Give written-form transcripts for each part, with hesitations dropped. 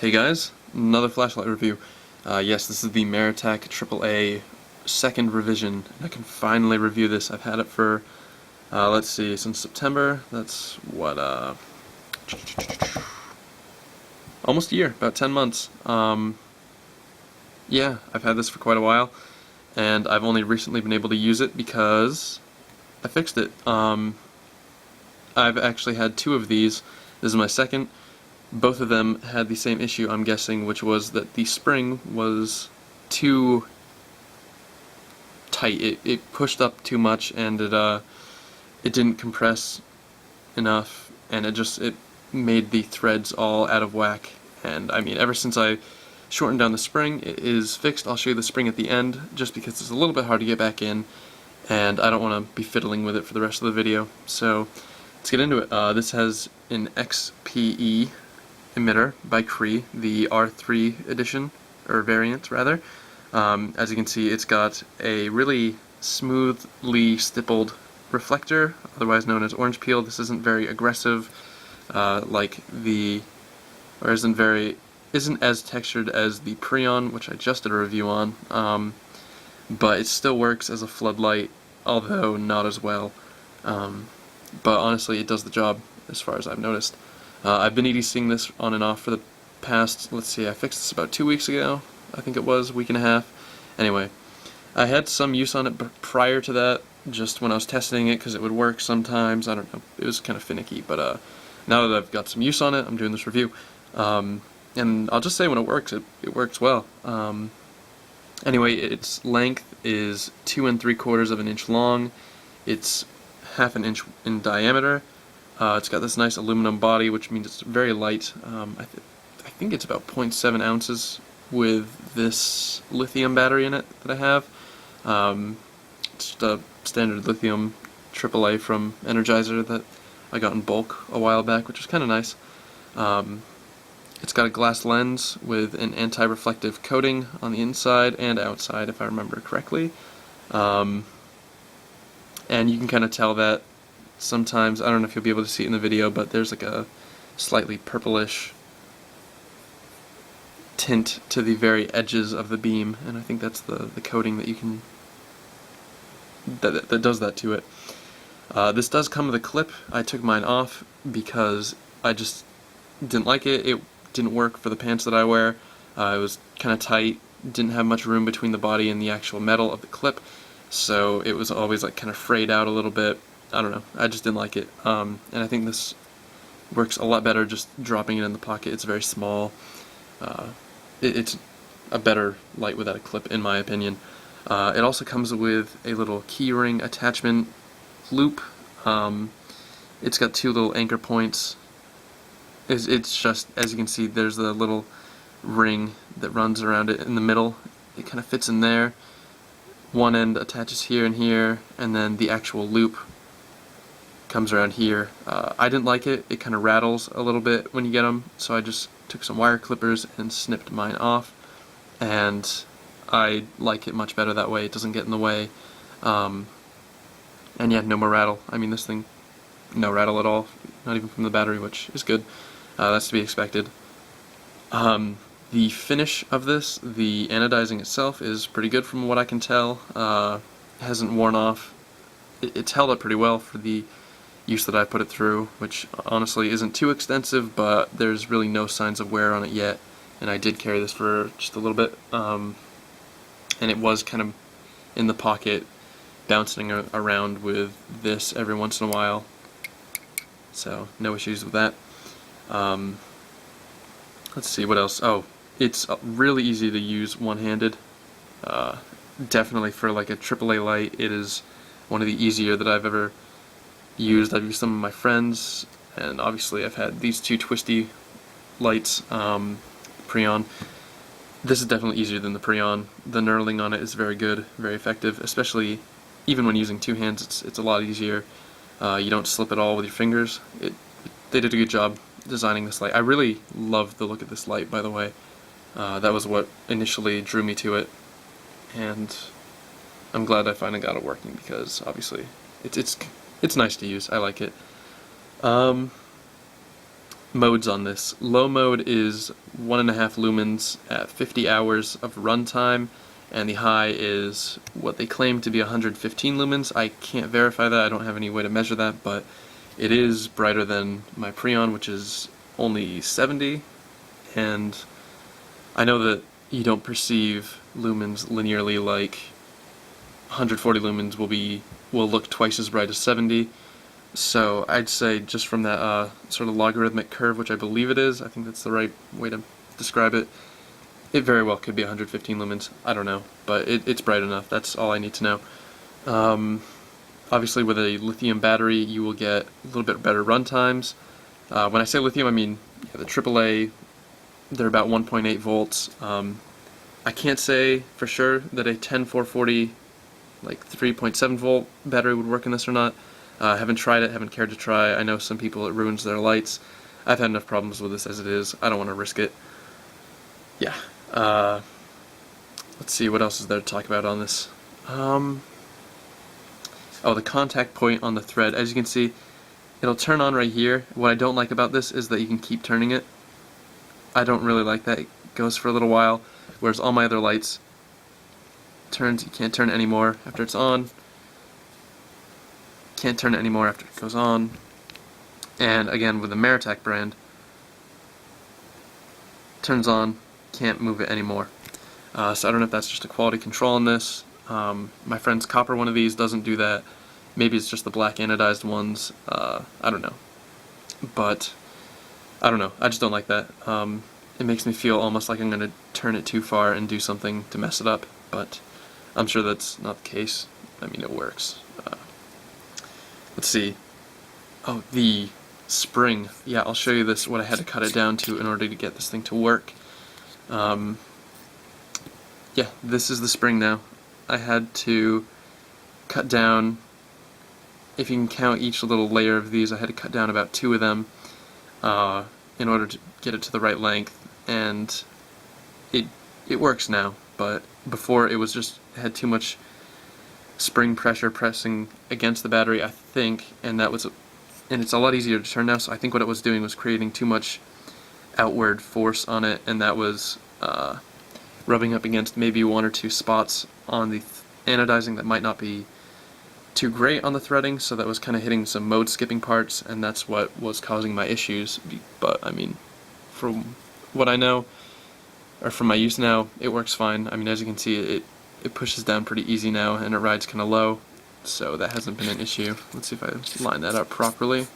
Hey guys, another flashlight review. Yes, this is the Maratac AAA second revision. I can finally review this. I've had it for, let's see, since September. That's what, almost a year, about 10 months. Yeah, I've had this for quite a while, and I've only recently been able to use it because I fixed it. I've actually had two of these. This is my second. Both of them had the same issue, I'm guessing, which was that the spring was too tight. It pushed up too much, and it didn't compress enough, and it made the threads all out of whack. And I mean, ever since I shortened down the spring, it is fixed. I'll show you the spring at the end, just because it's a little bit hard to get back in, and I don't want to be fiddling with it for the rest of the video. So let's get into it. This has an XPE emitter by Cree, the R3 edition, or variant rather. As you can see, it's got a really smoothly stippled reflector, otherwise known as orange peel. This isn't very aggressive, isn't as textured as the Prion, which I just did a review on, but it still works as a floodlight, although not as well. But honestly, it does the job as far as I've noticed. I've been EDCing this on and off for the past, let's see, I fixed this about 2 weeks ago, I think it was, a week and a half. Anyway, I had some use on it prior to that, just when I was testing it, because it would work sometimes, I don't know, it was kind of finicky, but now that I've got some use on it, I'm doing this review. And I'll just say when it works, it works well. Anyway, its length is 2 3/4 of an inch long, it's 1/2 inch in diameter. It's got this nice aluminum body, which means it's very light. I think it's about 0.7 ounces with this lithium battery in it that I have. It's just a standard lithium AAA from Energizer that I got in bulk a while back, which was kind of nice. It's got a glass lens with an anti-reflective coating on the inside and outside, if I remember correctly. And you can kind of tell that sometimes. I don't know if you'll be able to see it in the video, but there's like a slightly purplish tint to the very edges of the beam, and I think that's the coating that you can that does that to it. This does come with a clip. I took mine off because I just didn't like it. It didn't work for the pants that I wear. It was kind of tight, didn't have much room between the body and the actual metal of the clip, so it was always like kind of frayed out a little bit. I don't know, I just didn't like it, and I think this works a lot better just dropping it in the pocket. It's very small. It's a better light without a clip, in my opinion. It also comes with a little keyring attachment loop. It's got two little anchor points. It's just, as you can see, there's the little ring that runs around it in the middle. It kind of fits in there. One end attaches here and here, and then the actual loop comes around here. I didn't like it. It kind of rattles a little bit when you get them, so I just took some wire clippers and snipped mine off, and I like it much better that way. It doesn't get in the way, and yeah, no more rattle. I mean, this thing, no rattle at all, not even from the battery, which is good. That's to be expected. The finish of this, the anodizing itself, is pretty good from what I can tell. It hasn't worn off. It's held up pretty well for the use that I put it through, which honestly isn't too extensive, but there's really no signs of wear on it yet, and I did carry this for just a little bit, and it was kind of in the pocket, bouncing around with this every once in a while, so no issues with that. Let's see, what else? Oh, it's really easy to use one-handed. Definitely for like a AAA light, it is one of the easier that I've ever used. I've used some of my friends, and obviously I've had these two twisty lights, Prion. This is definitely easier than the Prion. The knurling on it is very good, very effective, especially even when using two hands. It's a lot easier. You don't slip at all with your fingers. They did a good job designing this light. I really love the look of this light, by the way. That was what initially drew me to it, and I'm glad I finally got it working, because obviously it's nice to use. I like it. modes on this. Low mode is 1.5 lumens at 50 hours of runtime, and the high is what they claim to be 115 lumens. I can't verify that, I don't have any way to measure that, but it is brighter than my Preon, which is only 70, and I know that you don't perceive lumens linearly, like 140 lumens will look twice as bright as 70. So I'd say just from that sort of logarithmic curve, which I believe it is, I think that's the right way to describe it, it very well could be 115 lumens. I don't know, but it's bright enough. That's all I need to know. Obviously with a lithium battery you will get a little bit better run times. When I say lithium, I mean the AAA, they're about 1.8 volts. I can't say for sure that a 10440 like 3.7 volt battery would work in this or not. Haven't tried it, haven't cared to try. I know some people it ruins their lights. I've had enough problems with this as it is. I don't want to risk it. Yeah. Let's see, what else is there to talk about on this? Oh, the contact point on the thread. As you can see, it'll turn on right here. What I don't like about this is that you can keep turning it. I don't really like that. It goes for a little while, whereas all my other lights turns, you can't turn it anymore after it's on. Can't turn it anymore after it goes on. And again, with the Maratac brand, turns on, can't move it anymore. So I don't know if that's just a quality control on this. My friend's copper one of these doesn't do that. Maybe it's just the black anodized ones. I don't know. But I don't know. I just don't like that. It makes me feel almost like I'm going to turn it too far and do something to mess it up. But I'm sure that's not the case. I mean, it works. Let's see. Oh, the spring. Yeah, I'll show you this, what I had to cut it down to in order to get this thing to work. Yeah, this is the spring now. I had to cut down, if you can count each little layer of these, I had to cut down about 2 of them in order to get it to the right length, and it works now, but before it was just, it had too much spring pressure pressing against the battery, I think, and it's a lot easier to turn now, so I think what it was doing was creating too much outward force on it, and that was rubbing up against maybe 1 or 2 spots on the anodizing that might not be too great on the threading, so that was kind of hitting some mode skipping parts, and that's what was causing my issues. But I mean, from what I know, or from my use now, it works fine. I mean, as you can see, it pushes down pretty easy now, and it rides kind of low, so that hasn't been an issue. Let's see if I line that up properly.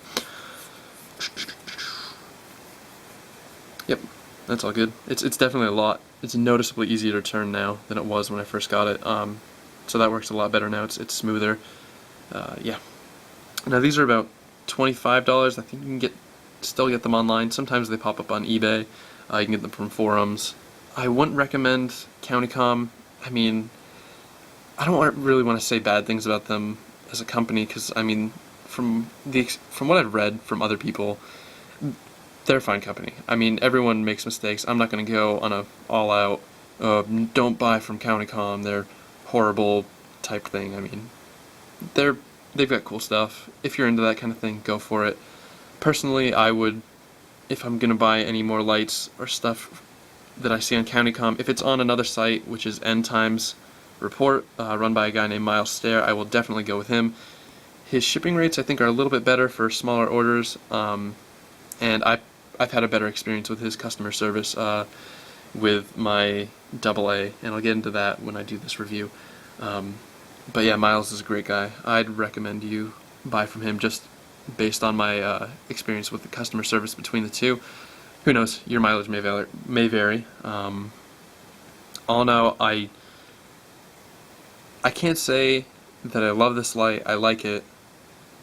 Yep, that's all good. It's definitely a lot. It's noticeably easier to turn now than it was when I first got it. So that works a lot better now. It's smoother. Yeah. Now these are about $25. I think you can still get them online. Sometimes they pop up on eBay. You can get them from forums. I wouldn't recommend Countycom. I mean, I don't really want to say bad things about them as a company, because I mean, from what I've read from other people, they're a fine company. I mean, everyone makes mistakes. I'm not going to go on a all-out don't buy from Countycom, they're horrible type thing. I mean, they've got cool stuff. If you're into that kind of thing, go for it. Personally, I would, if I'm going to buy any more lights or stuff that I see on Countycom, if it's on another site, which is End Times Report, run by a guy named Miles Stair, I will definitely go with him. His shipping rates, I think, are a little bit better for smaller orders, and I've had a better experience with his customer service with my AA, and I'll get into that when I do this review. But yeah, Miles is a great guy. I'd recommend you buy from him just based on my experience with the customer service between the two. Who knows, your mileage may vary. All in all, I can't say that I love this light. I like it.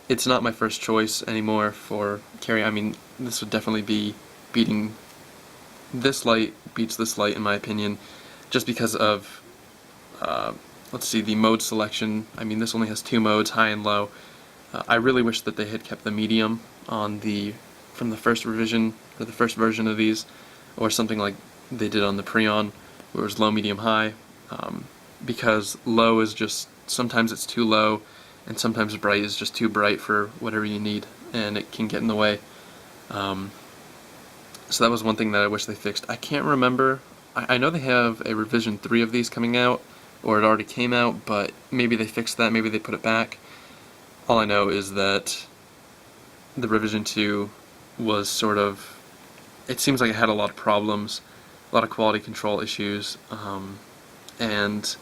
It's not my first choice anymore for carry. I mean, this would definitely be beating this light, beats this light in my opinion, just because of, let's see, the mode selection. I mean, this only has 2 modes, high and low. I really wish that they had kept the medium on from the first revision, or the first version of these, or something like they did on the Preon, where it was low, medium, high, because low is just, sometimes it's too low, and sometimes bright is just too bright for whatever you need, and it can get in the way. So that was one thing that I wish they fixed. I can't remember. I know they have a revision 3 of these coming out, or it already came out, but maybe they fixed that, maybe they put it back. All I know is that the revision 2 was sort of, it seems like it had a lot of problems, a lot of quality control issues, and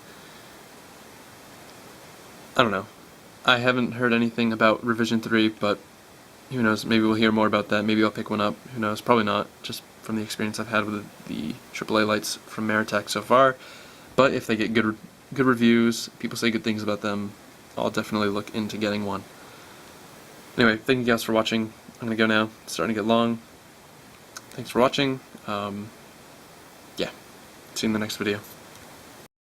I don't know. I haven't heard anything about revision 3, but who knows, maybe we'll hear more about that, maybe I'll pick one up, who knows, probably not, just from the experience I've had with the AAA lights from Maratac so far. But if they get good reviews, people say good things about them, I'll definitely look into getting one. Anyway, thank you guys for watching. I'm gonna go now, it's starting to get long. Thanks for watching, yeah, see you in the next video.